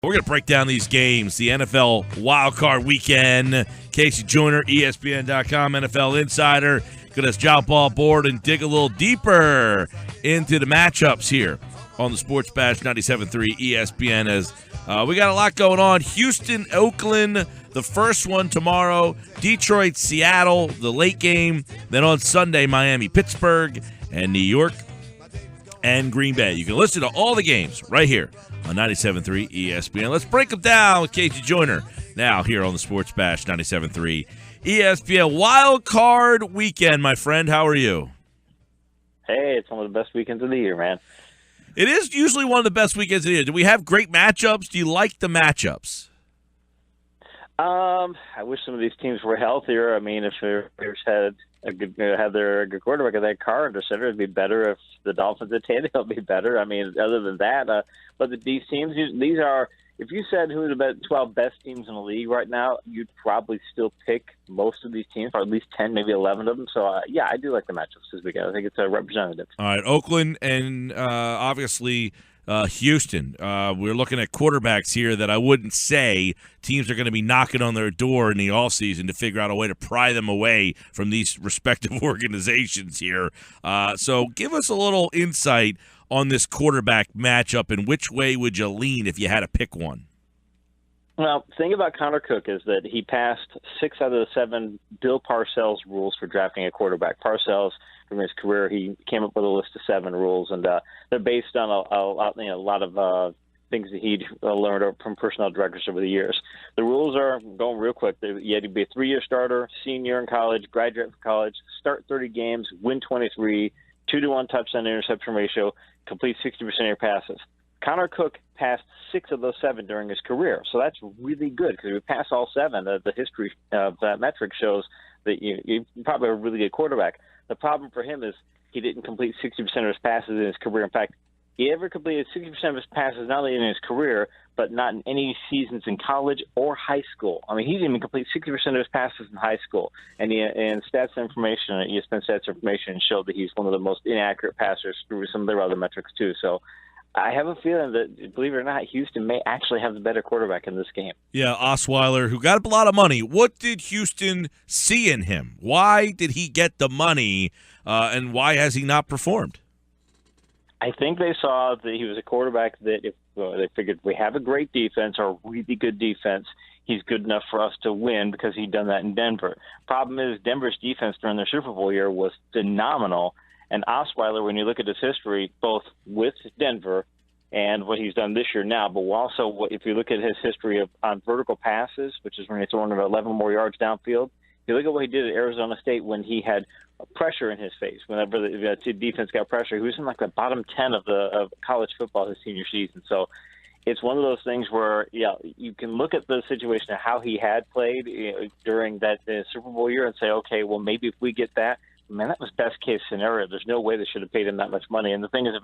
We're going to break down these games, the NFL wildcard weekend. Casey Joyner, ESPN.com, NFL Insider. Going to jump on board and dig a little deeper into the matchups here on the Sports Bash 97.3 ESPN as we got a lot going on. Houston, Oakland, the first one tomorrow. Detroit, Seattle, the late game. Then on Sunday, Miami, Pittsburgh, and New York and Green Bay. You can listen to all the games right here on 97.3 ESPN. Let's break them down with Casey Joyner now here on the Sports Bash 97.3 ESPN. Wild card weekend, my friend. How are you? Hey, it's one of the best weekends of the year, man. It is usually one of the best weekends of the year. Do we have great matchups? Do you like the matchups? I wish some of these teams were healthier. I mean, if the Bears had their good quarterback, if they had Carr under center, it'd be better. If the Dolphins had Tannehill, it'd be better. I mean, other than that, but these teams, these are. If you said who are the 12 best teams in the league right now, you'd probably still pick most of these teams, or at least 10, maybe 11 of them. So, yeah, I do like the matchups this weekend. I think it's representative. All right, Oakland and obviously Houston. We're looking at quarterbacks here that I wouldn't say teams are going to be knocking on their door in the offseason to figure out a way to pry them away from these respective organizations here. So give us a little insight on this quarterback matchup, and which way would you lean if you had to pick one? Well, the thing about Connor Cook is that he passed 6 out of the 7 Bill Parcells rules for drafting a quarterback. Parcells, from his career, he came up with a list of 7 rules, and they're based on a lot of things that he'd learned from personnel directors over the years. The rules are going real quick. You had to be a 3-year starter, senior in college, graduate from college, start 30 games, win 23, 2-to-1 touchdown interception ratio, complete 60% of your passes. Connor Cook passed 6 of those 7 during his career, so that's really good because if you pass all 7, the history of that metric shows that you probably have a really good quarterback. The problem for him is he didn't complete 60% of his passes in his career. In fact, he ever completed 60% of his passes not only in his career, but not in any seasons in college or high school. I mean, he didn't even complete 60% of his passes in high school. And stats information, ESPN stats information showed that he's one of the most inaccurate passers through some of their other metrics too. So I have a feeling that, believe it or not, Houston may actually have the better quarterback in this game. Yeah, Osweiler, who got a lot of money. What did Houston see in him? Why did he get the money, and why has he not performed? I think they saw that he was a quarterback that they figured we have a great defense or a really good defense, he's good enough for us to win because he'd done that in Denver. Problem is Denver's defense during their Super Bowl year was phenomenal. And Osweiler, when you look at his history, both with Denver and what he's done this year now, but also if you look at his history on vertical passes, which is when he's throwing about 11 more yards downfield, you look at what he did at Arizona State when he had pressure in his face. Whenever the defense got pressure, he was in like the bottom 10 of college football his senior season. So it's one of those things where, yeah, you can look at the situation of how he had played during that Super Bowl year and say, okay, well, maybe if we get that, man, that was best case scenario. There's no way they should have paid him that much money. And the thing is, if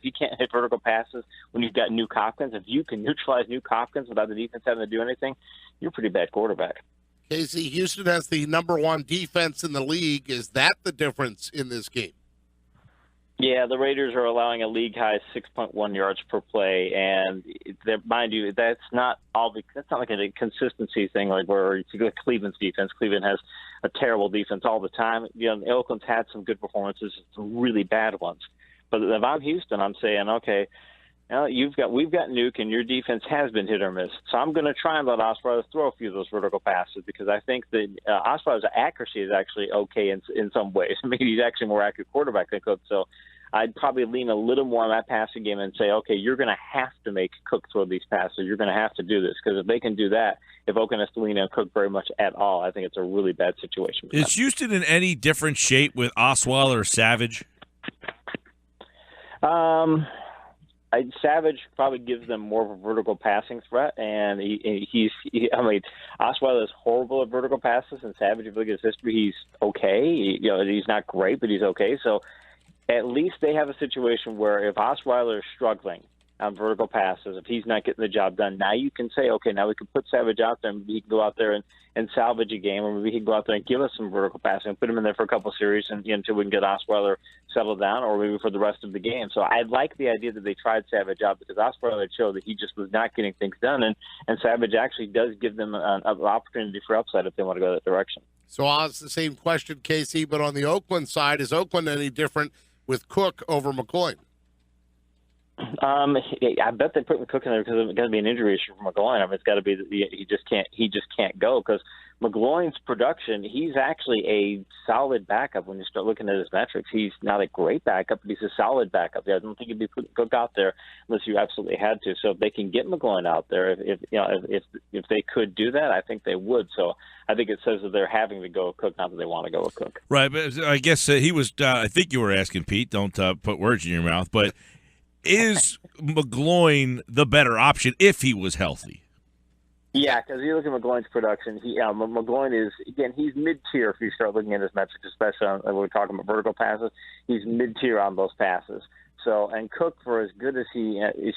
he can't hit vertical passes when you've got Nuke Hopkins, if you can neutralize Nuke Hopkins without the defense having to do anything, you're a pretty bad quarterback. Casey, Houston has the number 1 defense in the league. Is that the difference in this game? Yeah, the Raiders are allowing a league-high 6.1 yards per play, and mind you, that's not like a consistency thing like where you look at Cleveland's defense. Cleveland has a terrible defense all the time. Oakland's had some good performances, some really bad ones. But if I'm Houston, I'm saying, okay, we've got Nuke, and your defense has been hit or miss. So I'm going to try and let Osweiler throw a few of those vertical passes because I think that Osweiler's accuracy is actually okay in some ways. Maybe he's actually a more accurate quarterback than Cook. So I'd probably lean a little more on that passing game and say, okay, you're going to have to make Cook throw these passes. You're going to have to do this because if they can do that, if Oakland has to lean on Cook very much at all, I think it's a really bad situation. Is Houston in any different shape with Osweiler or Savage? Savage probably gives them more of a vertical passing threat, and Osweiler is horrible at vertical passes, and Savage, if you look at his history, he's okay. He's not great, but he's okay. So at least they have a situation where if Osweiler is struggling on vertical passes, if he's not getting the job done, now you can say, okay, now we can put Savage out there and he can go out there and salvage a game, or maybe he can go out there and give us some vertical passing and put him in there for a couple of series until we can get Osweiler settle down or maybe for the rest of the game. So I like the idea that they tried Savage out because Osprey had showed that he just was not getting things done, and Savage actually does give them an opportunity for upside if they want to go that direction. So I'll ask the same question, Casey, but on the Oakland side, is Oakland any different with Cook over McGloin? I bet they put Cook in there because it's going to be an injury issue for McGloin. I mean, it's got to be that he just can't go because McGloin's production. He's actually a solid backup when you start looking at his metrics. He's not a great backup, but he's a solid backup. I don't think you'd be putting Cook out there unless you absolutely had to. So if they can get McGloin out there, if they could do that, I think they would. So I think it says that they're having to go with Cook, not that they want to go with Cook. Right, but I guess he was. I think you were asking Pete. Don't put words in your mouth, but. Is McGloin the better option if he was healthy? Yeah, because you look at McGloin's production. McGloin is, again, he's mid-tier if you start looking at his metrics, especially when we're talking about vertical passes. He's mid-tier on those passes. So, and Cook, for as good as he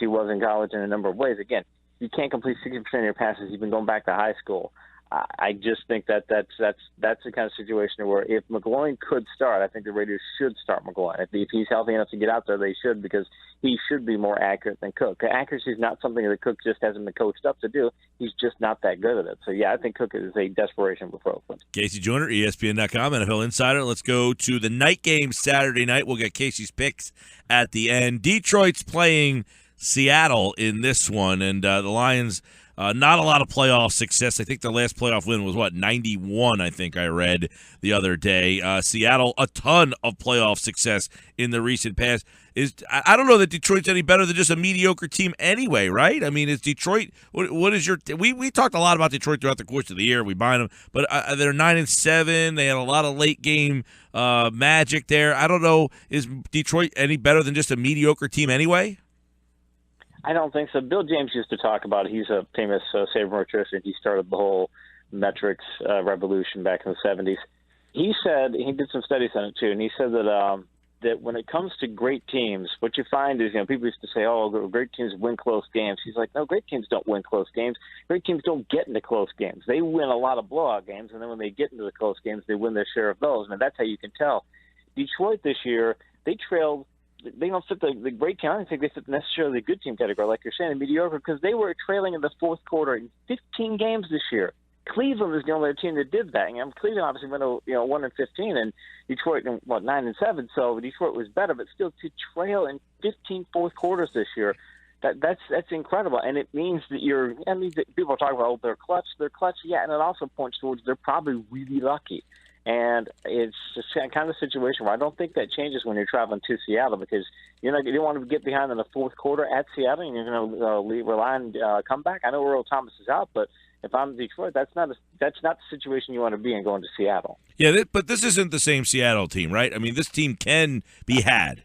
was in college in a number of ways, again, you can't complete 60% of your passes even going back to high school. I just think that's the kind of situation where if McGloin could start, I think the Raiders should start McGloin. If he's healthy enough to get out there, they should, because he should be more accurate than Cook. Accuracy is not something that Cook just hasn't been coached up to do. He's just not that good at it. So, yeah, I think Cook is a desperation for Oakland. Casey Joyner, ESPN.com, NFL Insider. Let's go to the night game Saturday night. We'll get Casey's picks at the end. Detroit's playing Seattle in this one, and the Lions – not a lot of playoff success. I think their last playoff win was, 91, I think I read the other day. Seattle, a ton of playoff success in the recent past. I don't know that Detroit's any better than just a mediocre team anyway, right? I mean, is Detroit – what is your – we talked a lot about Detroit throughout the course of the year. We buy them. But they're 9-7. They had a lot of late-game magic there. I don't know. Is Detroit any better than just a mediocre team anyway? I don't think so. Bill James used to talk about it. He's a famous sabermetrician. He started the whole metrics revolution back in the 70s. He said, he did some studies on it too, and he said that when it comes to great teams, what you find is, people used to say, oh, great teams win close games. He's like, no, great teams don't win close games. Great teams don't get into close games. They win a lot of blowout games, and then when they get into the close games, they win their share of those. And that's how you can tell. Detroit this year, they trailed. They don't fit the great team. I don't think they fit necessarily the good team category, like you're saying, mediocre, because they were trailing in the fourth quarter in 15 games this year. Cleveland is the only team that did that. Cleveland obviously went 1-15, and Detroit 9-7. So Detroit was better, but still to trail in 15 fourth quarters this year, that's incredible. And it means that people are talking about they're clutch, yeah, and it also points towards they're probably really lucky. And it's a kind of situation where I don't think that changes when you're traveling to Seattle, because you don't want to get behind in the fourth quarter at Seattle and you're going to rely on comeback. I know Earl Thomas is out, but if I'm Detroit, that's not the situation you want to be in going to Seattle. Yeah, but this isn't the same Seattle team, right? I mean, this team can be had.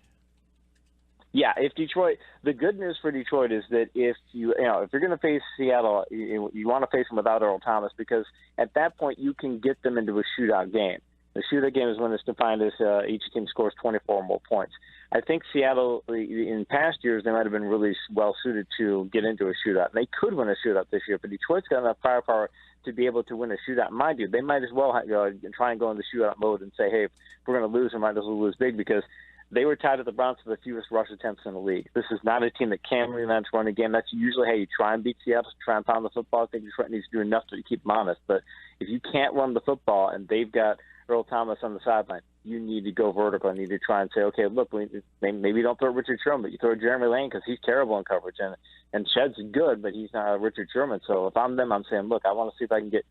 Yeah, if Detroit, the good news for Detroit is that if you're going to face Seattle, you want to face them without Earl Thomas, because at that point you can get them into a shootout game. The shootout game is when it's defined as each team scores 24 or more points. I think Seattle, in past years, they might have been really well suited to get into a shootout. And they could win a shootout this year, but Detroit's got enough firepower to be able to win a shootout. Mind you, they might as well try and go into shootout mode and say, hey, if we're going to lose, we might as well lose big, because they were tied at the Browns for the fewest rush attempts in the league. This is not a team that can relent run a game. That's usually how you try and beat Seattle, try and pound the football. I think Detroit needs to do enough to keep them honest. But if you can't run the football and they've got Earl Thomas on the sideline, you need to go vertical. You need to try and say, okay, look, maybe don't throw Richard Sherman, but you throw Jeremy Lane because he's terrible in coverage. And Shed's good, but he's not Richard Sherman. So if I'm them, I'm saying, look, I want to see if I can get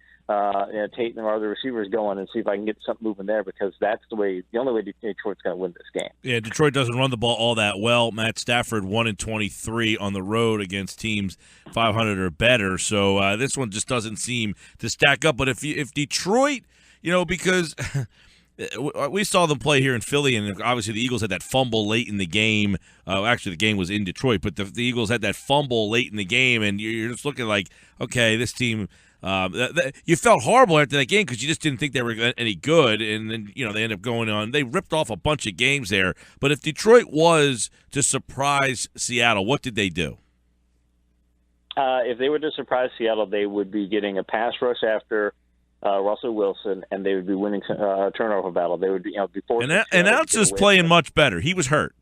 Tate and our other receivers going and see if I can get something moving there, because that's the only way Detroit's going to win this game. Yeah, Detroit doesn't run the ball all that well. Matt Stafford 1-23 on the road against teams 500 or better. So this one just doesn't seem to stack up. But if Detroit, because we saw them play here in Philly, and obviously the Eagles had that fumble late in the game. Actually, the game was in Detroit, but the Eagles had that fumble late in the game, and you're just looking like, okay, this team you felt horrible after that game because you just didn't think they were any good, and then they end up going on. They ripped off a bunch of games there. But if Detroit was to surprise Seattle, what did they do? If they were to surprise Seattle, they would be getting a pass rush after Russell Wilson, and they would be winning a turnover battle. They would be, be forced. And Ounce is playing much better. He was hurt.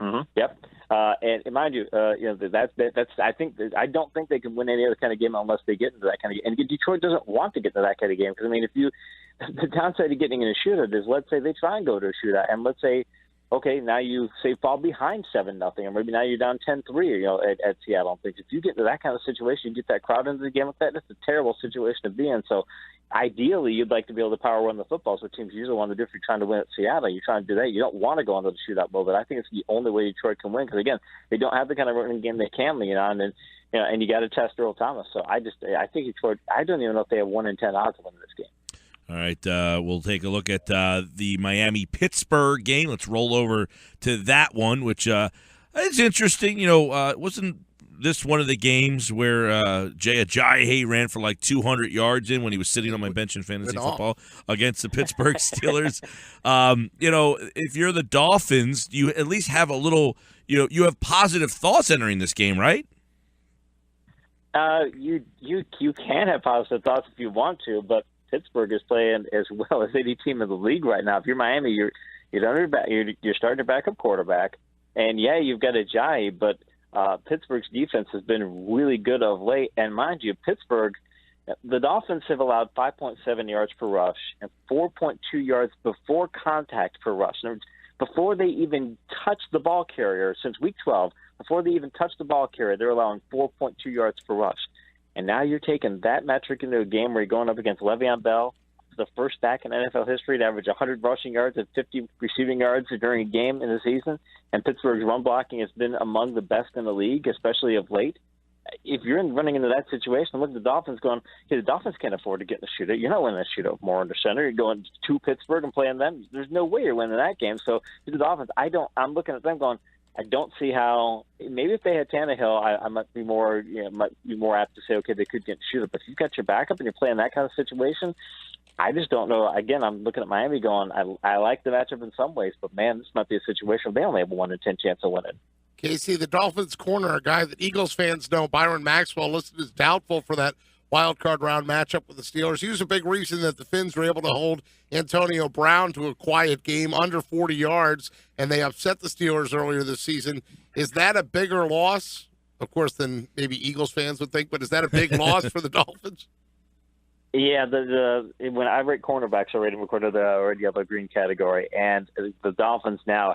Mm-hmm. Yep. And mind you, that's. I don't think they can win any other kind of game unless they get into that kind of game. And Detroit doesn't want to get into that kind of game because the downside of getting in a shootout is, let's say they try and go to a shootout, and let's say, okay, now you fall behind 7-0, or maybe now you're down 10-3, at Seattle and things. If you get into that kind of situation, you get that crowd into the game like that, that's a terrible situation to be in. So ideally, you'd like to be able to power run the football. So teams usually want to do if you're trying to win at Seattle. You're trying to do that. You don't want to go into the shootout mode, but I think it's the only way Detroit can win because, again, they don't have the kind of running game they can lean on, and you got to test Earl Thomas. So I think Detroit, I don't even know if they have 1 in 10 odds to win this game. All right, we'll take a look at the Miami-Pittsburgh game. Let's roll over to that one, which is interesting. Wasn't this one of the games where Jay Ajayi ran for like 200 yards when he was sitting on my bench in fantasy football against the Pittsburgh Steelers? If you're the Dolphins, you at least have a little, you have positive thoughts entering this game, right? You can have positive thoughts if you want to, but Pittsburgh is playing as well as any team in the league right now. If you're Miami, you're starting your backup quarterback, and you've got Ajayi, but Pittsburgh's defense has been really good of late. And mind you, Pittsburgh, the Dolphins have allowed 5.7 yards per rush and 4.2 yards before contact per rush. Before they even touch the ball carrier since Week 12, before they even touch the ball carrier, they're allowing 4.2 yards per rush. And now you're taking that metric into a game where you're going up against Le'Veon Bell, the first back in NFL history to average 100 rushing yards and 50 receiving yards during a game in the season. And Pittsburgh's run blocking has been among the best in the league, especially of late. If you're running into that situation, look at the Dolphins going, hey, the Dolphins can't afford to get in a shootout. You're not winning a shootout more under center. You're going to Pittsburgh and playing them. There's no way you're winning that game. So the Dolphins, I'm looking at them going, I don't see how. Maybe if they had Tannehill, I might be more apt to say, okay, they could get shooter. But if you've got your backup and you're playing that kind of situation, I just don't know. Again, I'm looking at Miami going, I like the matchup in some ways, but man, this might be a situation where they only have a 1 in 10 chance of winning. Casey, the Dolphins corner, a guy that Eagles fans know, Byron Maxwell, listed as doubtful for that wild card round matchup with the Steelers. He was a big reason that the Finns were able to hold Antonio Brown to a quiet game under 40 yards, and they upset the Steelers earlier this season. Is that a bigger loss, of course, than maybe Eagles fans would think, but is that a big loss for the Dolphins? Yeah, when I rate cornerbacks, I rate them according to the red, yellow, green category, and the Dolphins now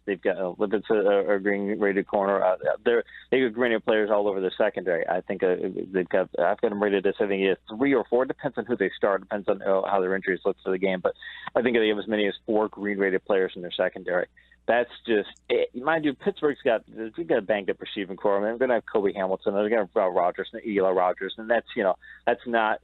they've got a green rated corner. They got green players all over the secondary. I think I've got them rated as having either 3 or 4. Depends on who they start. Depends on how their injuries look for the game. But I think they have as many as 4 green rated players in their secondary. That's just mind you. Pittsburgh's got a banged up receiving core. I mean, they're going to have Kobe Hamilton. They're going to have Rodgers and Eli Rogers, and that's not.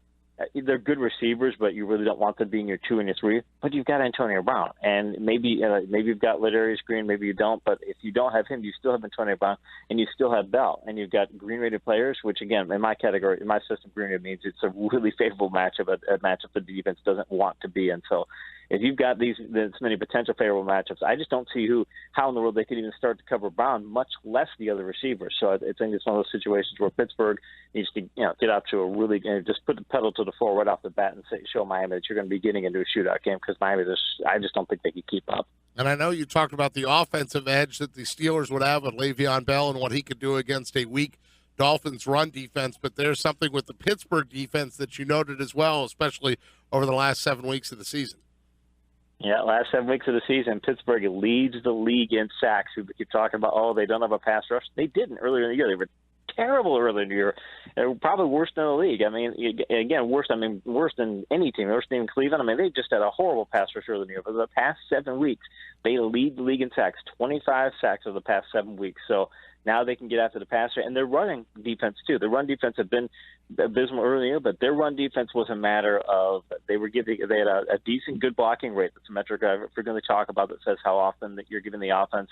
They're good receivers, but you really don't want them being your 2 and your 3. But you've got Antonio Brown, and maybe you've got Ladarius Green, maybe you don't. But if you don't have him, you still have Antonio Brown, and you still have Bell, and you've got green-rated players. Which again, in my category, in my system, green-rated means it's a really favorable matchup, a matchup that the defense doesn't want to be in. So if you've got this many potential favorable matchups, I just don't see how in the world they could even start to cover Brown, much less the other receivers. So I think it's one of those situations where Pittsburgh needs to get out to a really just put the pedal to the floor right off the bat and show Miami that you're going to be getting into a shootout game because Miami, I just don't think they could keep up. And I know you talked about the offensive edge that the Steelers would have with Le'Veon Bell and what he could do against a weak Dolphins run defense, but there's something with the Pittsburgh defense that you noted as well, especially over the last 7 weeks of the season. Yeah, last 7 weeks of the season, Pittsburgh leads the league in sacks. We keep talking about, they don't have a pass rush. They didn't earlier in the year. They were terrible earlier in the year. They were probably worse than the league. I mean, again, worse than any team. Worse than Cleveland. I mean, they just had a horrible pass rush earlier in the year. For the past 7 weeks, they lead the league in sacks, 25 sacks over the past 7 weeks. So now they can get after the passer, and their running defense too. The run defense had been abysmal earlier, but their run defense was a matter of they had a decent, good blocking rate. That's a metric I frequently talk about that says how often that you're giving the offense.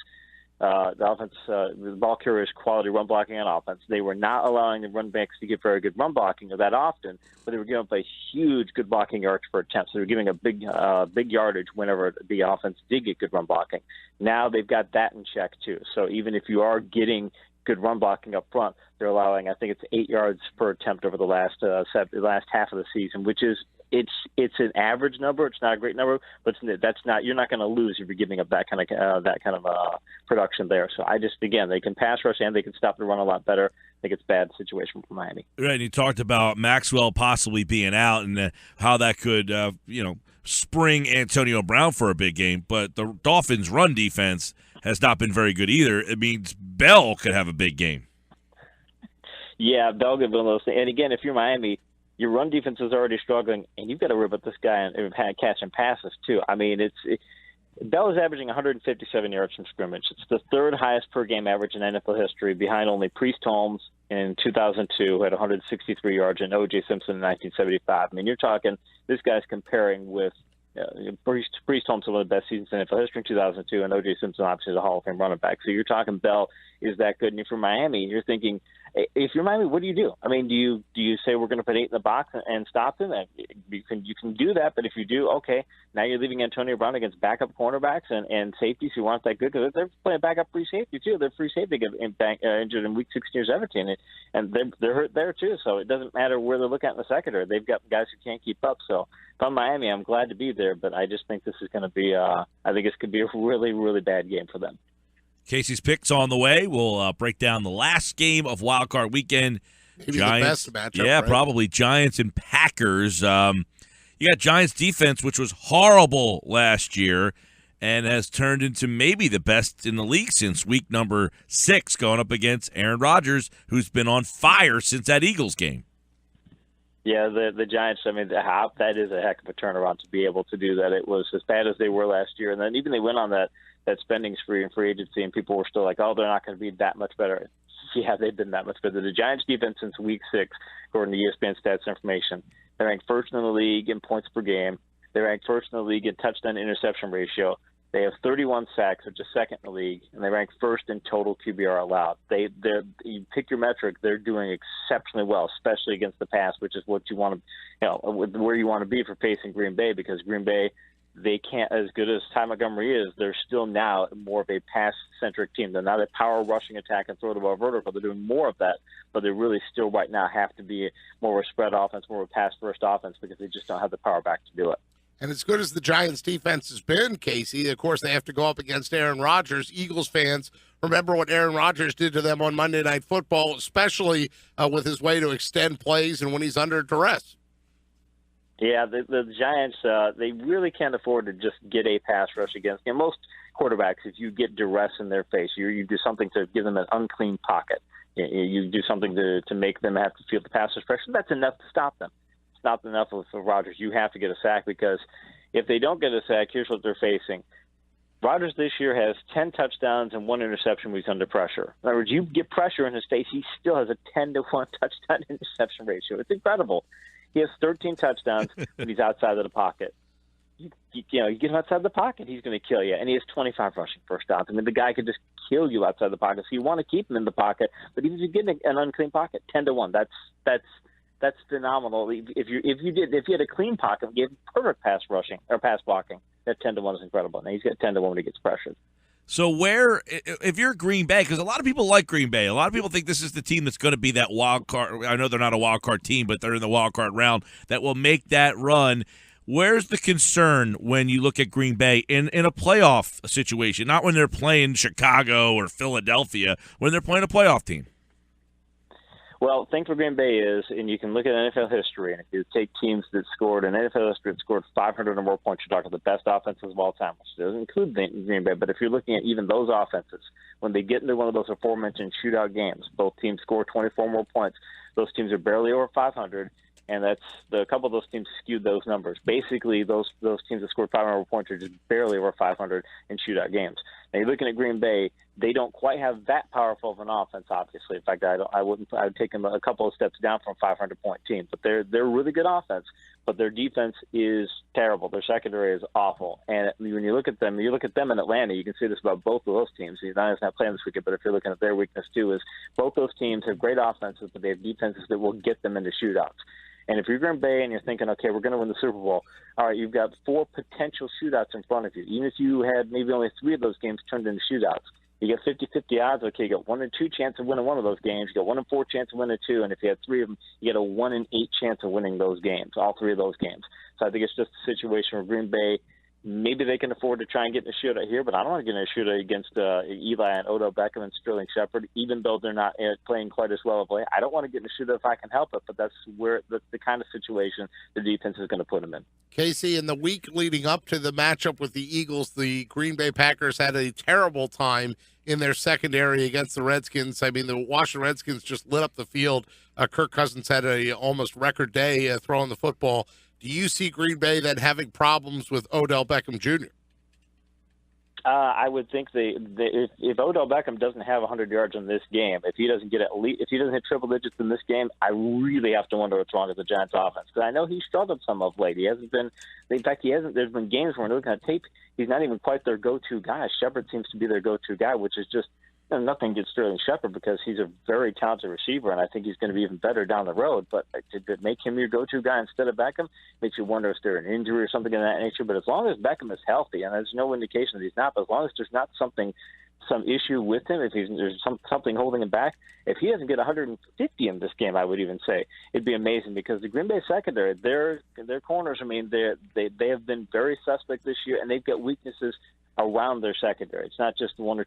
The ball carriers quality run blocking on offense. They were not allowing the run backs to get very good run blocking that often, but they were giving up a huge good blocking yards per attempt. So they were giving a big yardage whenever the offense did get good run blocking. Now they've got that in check too. So even if you are getting good run blocking up front. They're allowing, I think it's 8 yards per attempt over the last half of the season, which is it's an average number. It's not a great number, but you're not going to lose if you're giving up that kind of production there. So I just, again, they can pass rush and they can stop the run a lot better. I think it's a bad situation for Miami. Right, and you talked about Maxwell possibly being out and how that could spring Antonio Brown for a big game, but the Dolphins' run defense has not been very good either. It means Bell could have a big game. Yeah, Bell could be one of those things. And again, if you're Miami, your run defense is already struggling, and you've got to worry about this guy and catching passes too. I mean, Bell is averaging 157 yards from scrimmage. It's the third highest per game average in NFL history, behind only Priest Holmes in 2002, who had 163 yards, and O.J. Simpson in 1975. I mean, you're talking this guy's comparing with Priest Holmes, one of the best seasons in NFL history in 2002, and O.J. Simpson obviously is a Hall of Fame running back. So you're talking Bell is that good. And if you're Miami, you're thinking, if you're Miami, what do you do? I mean, do you say we're going to put 8 in the box and stop them? You can do that, but if you do, okay, now you're leaving Antonio Brown against backup cornerbacks and safeties who aren't that good, because they're playing backup free safety too. They're free safety get injured in Week 16 or 17, and they're hurt there too. So it doesn't matter where they look at in the secondary. They've got guys who can't keep up. So if I'm Miami, I'm glad to be there, but I just think this is going to be I think this could be a really, really bad game for them. Casey's picks on the way. We'll break down the last game of Wild Card Weekend. Maybe Giants, the best matchup. yeah, right? probably Giants and Packers. You got Giants defense, which was horrible last year, and has turned into maybe the best in the league since week number 6, going up against Aaron Rodgers, who's been on fire since that Eagles game. Yeah, the Giants, I mean, that is a heck of a turnaround to be able to do that. It was as bad as they were last year, and then even they went on that spending spree in free agency, and people were still like, oh, they're not going to be that much better. Yeah, they've been that much better. The Giants' defense since week 6, according to ESPN stats information, they're ranked first in the league in points per game. They're ranked first in the league in touchdown-interception ratio. They have 31 sacks, which is second in the league, and they rank first in total QBR allowed. You pick your metric, they're doing exceptionally well, especially against the pass, which is what you want to, where you want to be for facing Green Bay, because Green Bay, they can't, as good as Ty Montgomery is, they're still now more of a pass-centric team. They're not a power rushing attack and throw the ball vertical. They're doing more of that, but they really still right now have to be more of a spread offense, more of a pass-first offense, because they just don't have the power back to do it. And as good as the Giants' defense has been, Casey, of course, they have to go up against Aaron Rodgers. Eagles fans remember what Aaron Rodgers did to them on Monday Night Football, especially with his way to extend plays and when he's under duress. Yeah, the Giants, they really can't afford to just get a pass rush against them. Most quarterbacks, if you get duress in their face, you do something to give them an unclean pocket. You do something to make them have to feel the passer's pressure. That's enough to stop them. Not enough for Rodgers. You have to get a sack, because if they don't get a sack, here's what they're facing. Rodgers this year has 10 touchdowns and 1 interception when he's under pressure. In other words, you get pressure in his face, he still has a 10-to-1 touchdown interception ratio. It's incredible. He has 13 touchdowns when he's outside of the pocket. You get him outside the pocket, he's going to kill you. And he has 25 rushing first downs. I mean, the guy could just kill you outside the pocket. So you want to keep him in the pocket, but if you get an unclean pocket, 10-to-1, that's phenomenal. If you had a clean pocket and gave him perfect pass rushing or pass blocking, that 10-to-1 is incredible. Now he's got 10-to-1 when he gets pressured. So if you're Green Bay, because a lot of people like Green Bay, a lot of people think this is the team that's going to be that wild card. I know they're not a wild card team, but they're in the wild card round that will make that run. Where's the concern when you look at Green Bay in a playoff situation? Not when they're playing Chicago or Philadelphia, when they're playing a playoff team. Well, the thing for Green Bay is, and you can look at NFL history, and if you take teams that scored in NFL history that scored 500 or more points, you're talking the best offenses of all time, which doesn't include Green Bay. But if you're looking at even those offenses, when they get into one of those aforementioned shootout games, both teams score 24 more points. Those teams are barely over 500, and a couple of those teams skewed those numbers. Basically, those teams that scored 500 more points are just barely over 500 in shootout games. Now you're looking at Green Bay; they don't quite have that powerful of an offense, obviously. In fact, I would take them a couple of steps down from a 500-point team. But they're a really good offense, but their defense is terrible. Their secondary is awful. And when you look at them in Atlanta, you can see this about both of those teams. Atlanta's not playing this weekend, but if you're looking at their weakness too, is both those teams have great offenses, but they have defenses that will get them into shootouts. And if you're Green Bay and you're thinking, okay, we're going to win the Super Bowl, all right, you've got 4 potential shootouts in front of you. Even if you had maybe only 3 of those games turned into shootouts, You get 50-50 odds. Okay, you got 1 in 2 chance of winning one of those games. You got 1 in 4 chance of winning 2, and if you have 3 of them, you get a 1 in 8 chance of winning those games, all 3 of those games. So I think it's just a situation where Green Bay, maybe they can afford to try and get in a shootout here, but I don't want to get in a shootout against Eli and Odell Beckham and Sterling Shepard, even though they're not playing quite as well of late. I don't want to get in a shootout if I can help it, but that's the kind of situation the defense is going to put them in. Casey, in the week leading up to the matchup with the Eagles, the Green Bay Packers had a terrible time in their secondary against the Redskins. I mean, the Washington Redskins just lit up the field. Kirk Cousins had a almost record day throwing the football. Do you see Green Bay then having problems with Odell Beckham Jr.? I would think if Odell Beckham doesn't have 100 yards in this game, if he doesn't hit triple digits in this game, I really have to wonder what's wrong with the Giants' offense. Because I know he struggled some of late. He hasn't been. In fact, there's been games where we're looking at tape. He's not even quite their go-to guy. Shepard seems to be their go-to guy, which is just nothing against Sterling Shepard because he's a very talented receiver, and I think he's going to be even better down the road. But to make him your go-to guy instead of Beckham makes you wonder if there's an injury or something of that nature. But as long as Beckham is healthy, and there's no indication that he's not, but as long as there's not some issue with him, if there's something holding him back, if he doesn't get 150 in this game, I would even say it'd be amazing because the Green Bay secondary, their corners, I mean, they have been very suspect this year, and they've got weaknesses around their secondary. It's not just one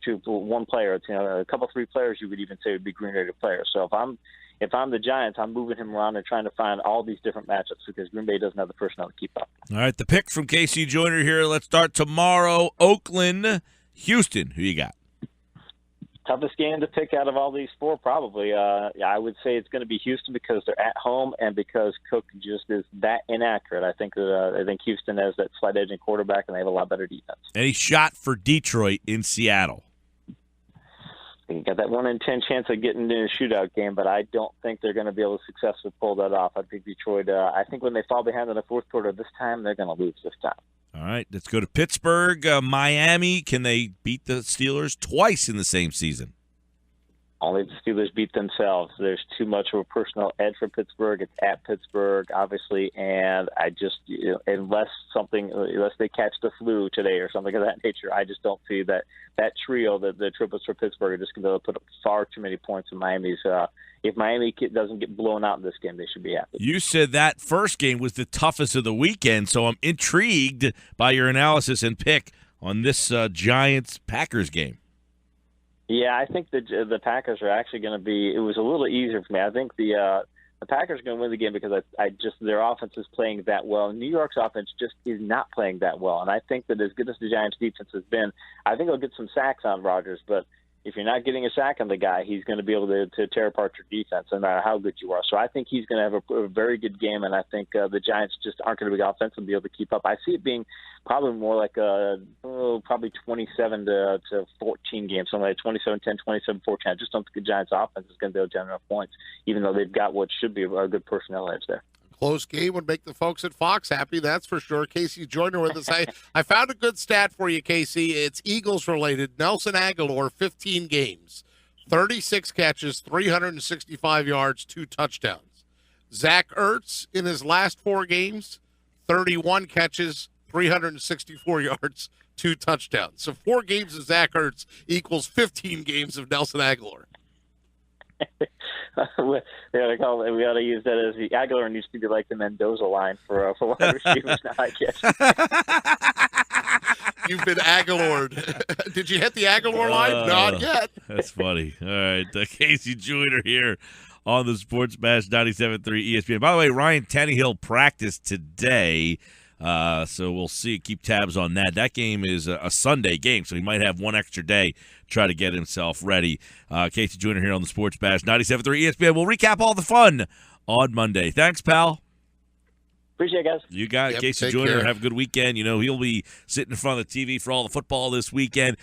player. It's a couple, 3 players you would even say would be Green Bay players. So if I'm the Giants, I'm moving him around and trying to find all these different matchups because Green Bay doesn't have the personnel to keep up. All right, the pick from Casey Joyner here. Let's start tomorrow. Oakland, Houston. Who you got? Toughest game to pick out of all these 4, probably. I would say it's going to be Houston because they're at home and because Cook just is that inaccurate. I think Houston has that slight edge in quarterback and they have a lot better defense. Any shot for Detroit in Seattle? You got that 1 in 10 chance of getting in a shootout game, but I don't think they're going to be able to successfully pull that off. I think Detroit. I think when they fall behind in the fourth quarter this time, they're going to lose this time. All right, let's go to Pittsburgh. Miami, can they beat the Steelers twice in the same season? Only the Steelers beat themselves. There's too much of a personal edge for Pittsburgh. It's at Pittsburgh, obviously, and I just unless they catch the flu today or something of that nature, I just don't see that trio, the triplets for Pittsburgh, are just going to be able to put up far too many points in Miami's. If Miami doesn't get blown out in this game, they should be happy. You said that first game was the toughest of the weekend, so I'm intrigued by your analysis and pick on this Giants-Packers game. Yeah, I think the Packers are actually going to be. It was a little easier for me. I think the Packers are going to win the game because their offense is playing that well. New York's offense just is not playing that well, and I think that as good as the Giants' defense has been, I think they'll get some sacks on Rodgers. But if you're not getting a sack on the guy, he's going to be able to tear apart your defense, no matter how good you are. So I think he's going to have a very good game, and I think the Giants just aren't going to be offensive and be able to keep up. I see it being probably more like probably 27 to 14 game, something like 27-10, 27-14. I just don't think the Giants' offense is going to be able to generate enough points, even though they've got what should be a good personnel edge there. Close game would make the folks at Fox happy, that's for sure. Casey Joyner with us. I found a good stat for you, Casey. It's Eagles-related. Nelson Aguilar, 15 games, 36 catches, 365 yards, 2 touchdowns. Zach Ertz, in his last 4 games, 31 catches, 364 yards, 2 touchdowns. So 4 games of Zach Ertz equals 15 games of Nelson Aguilar. we ought to use that as the Aguilar needs to be like the Mendoza line for wide receivers. Now I guess. You've been Aguilared. Did you hit the Aguilar line? Not yet. That's funny. All right, Casey Joyner here on the Sports Bash 97.3 ESPN. By the way, Ryan Tannehill practiced today. So we'll see. Keep tabs on that. That game is a Sunday game, so he might have one extra day to try to get himself ready. Casey Joyner here on the Sports Bash 97.3 ESPN. We'll recap all the fun on Monday. Thanks, pal. Appreciate it, guys. You got it. Yep, Casey Joyner, have a good weekend. He'll be sitting in front of the TV for all the football this weekend.